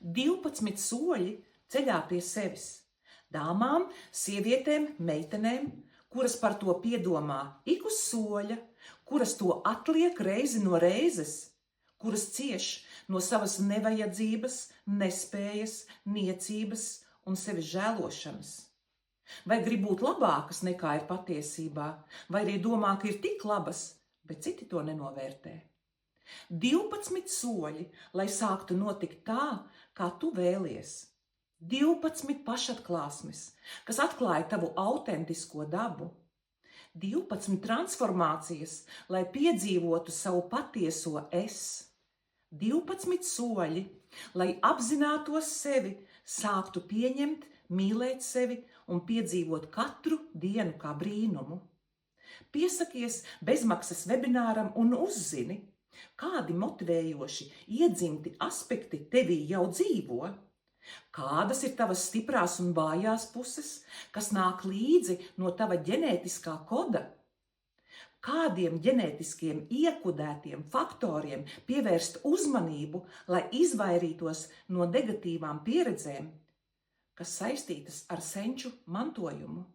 12 soļi ceļā pie sevis. Dāmām, sievietēm, meitenēm, kuras par to piedomā ik uz soļa, kuras to atliek reizi no reizes, kuras cieš no savas nevajadzības, nespējas, niecības un sevis žēlošanas. Vai grib būt labākas nekā ir patiesībā, vai arī domā, ka ir tik labas, bet citi to nenovērtē. 12 soļi, lai sāktu notikt tā, kā tu vēlies. 12 pašatklāsmes, kas atklāja tavu autentisko dabu. 12 transformācijas, lai piedzīvotu savu patieso es. 12 soļi, lai apzinātos sevi, sāktu pieņemt, mīlēt sevi un piedzīvot katru dienu kā brīnumu. Piesakies bezmaksas webināram un uzzini, kādi motivējoši, iedzimti aspekti tevī jau dzīvo. Kādas ir tavas stiprās un vājās puses, kas nāk līdzi no tava ģenētiskā koda? Kādiem ģenētiskiem iekodētiem faktoriem pievērst uzmanību, lai izvairītos no negatīvām pieredzēm, kas saistītas ar senču mantojumu?